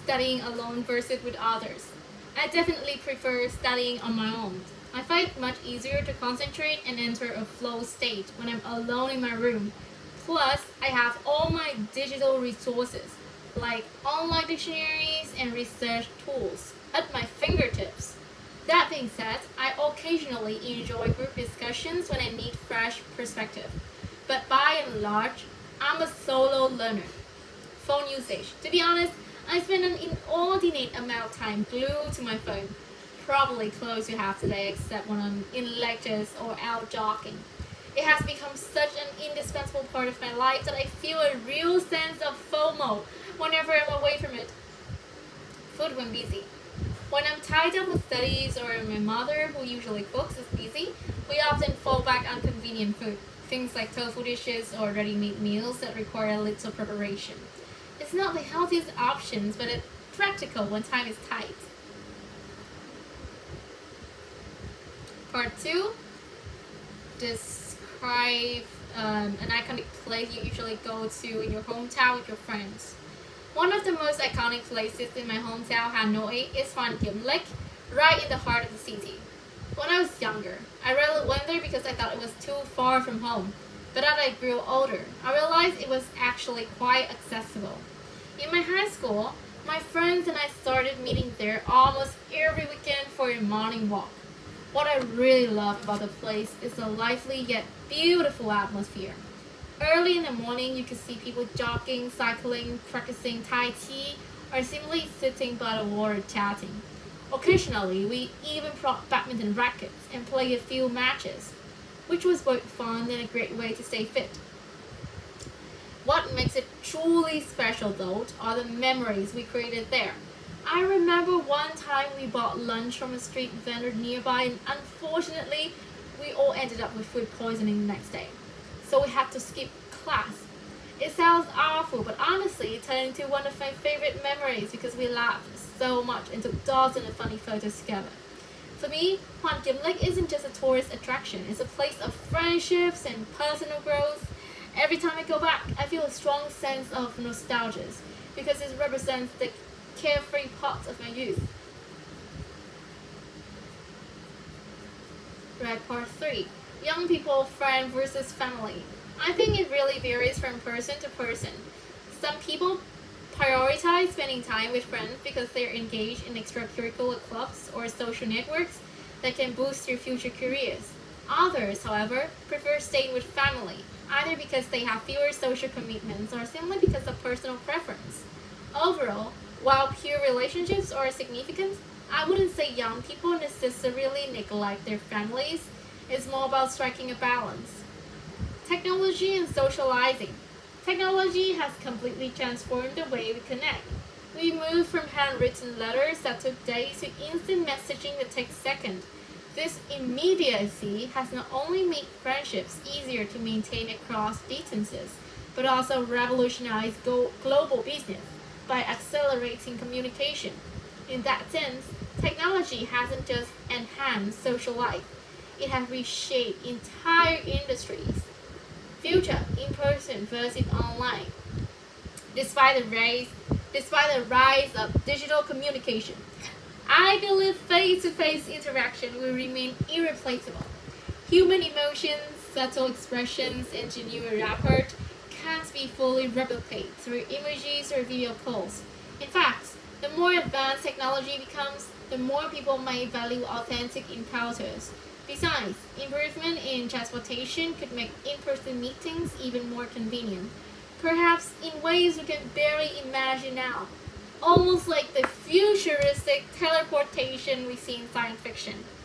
studying alone versus with others. I definitely prefer studying on my own. I find it much easier to concentrate and enter a flow state when I'm alone in my room. Plus, I have all my digital resources, like online dictionaries and research tools, at my fingertips. That being said, I occasionally enjoy group discussions when I need fresh perspective. But by and large, I'm a solo learner. Phone usage. To be honest, I spend an inordinate amount of time glued to my phone. Probably close to half the day except when I'm in lectures or out jogging. It has become such an indispensable part of my life that I feel a real sense of FOMO whenever I'm away from it. Food when busy. When I'm tied up with studies or my mother, who usually cooks, is busy, we often fall back on convenient food. Things like tofu dishes or ready-made meals that require little preparation. It's not the healthiest options, but it's practical when time is tight. Part 2. Describe an iconic place you usually go to in your hometown with your friends. One of the most iconic places in my hometown, Hanoi, is Hoàn Kiếm Lake, right in the heart of the city. When I was younger, I rarely went there because I thought it was too far from home. But as I grew older, I realized it was actually quite accessible. In my high school, my friends and I started meeting there almost every weekend for a morning walk. What I really love about the place is the lively yet beautiful atmosphere. Early in the morning, you can see people jogging, cycling, practicing Tai Chi, or simply sitting by the water chatting. Occasionally, we even brought badminton rackets and played a few matches, which was both fun and a great way to stay fit. What makes it truly special, though, are the memories we created there. I remember one time we bought lunch from a street vendor nearby, and unfortunately, we all ended up with food poisoning the next day. So we had to skip class. It sounds awful, but honestly, it turned into one of my favorite memories because we laughed so much and took dozens of funny photos together. For me, Hoàn Kiếm Lake isn't just a tourist attraction, it's a place of friendships and personal growth. Every time I go back, I feel a strong sense of nostalgia because it represents the carefree part of my youth. Right, part 3. Young people, friend versus family. I think it really varies from person to person. Some people prioritize spending time with friends because they're engaged in extracurricular clubs or social networks that can boost their future careers. Others, however, prefer staying with family, either because they have fewer social commitments or simply because of personal preference. Overall, while pure relationships are significant, I wouldn't say young people necessarily neglect their families. It's more about striking a balance. Technology and socializing. Technology has completely transformed the way we connect. We moved from handwritten letters that took days to instant messaging that takes seconds. This immediacy has not only made friendships easier to maintain across distances, but also revolutionized global business by accelerating communication. In that sense, technology hasn't just enhanced social life, it has reshaped entire industries. Future in person versus online. Despite the rise of digital communication, I believe face-to-face interaction will remain irreplaceable. Human emotions, subtle expressions, and genuine rapport can't be fully replicated through emojis or video calls. In fact, the more advanced technology becomes, the more people may value authentic encounters. Besides, improvement in transportation could make in-person meetings even more convenient, perhaps in ways we can barely imagine now, almost like the futuristic teleportation we see in science fiction.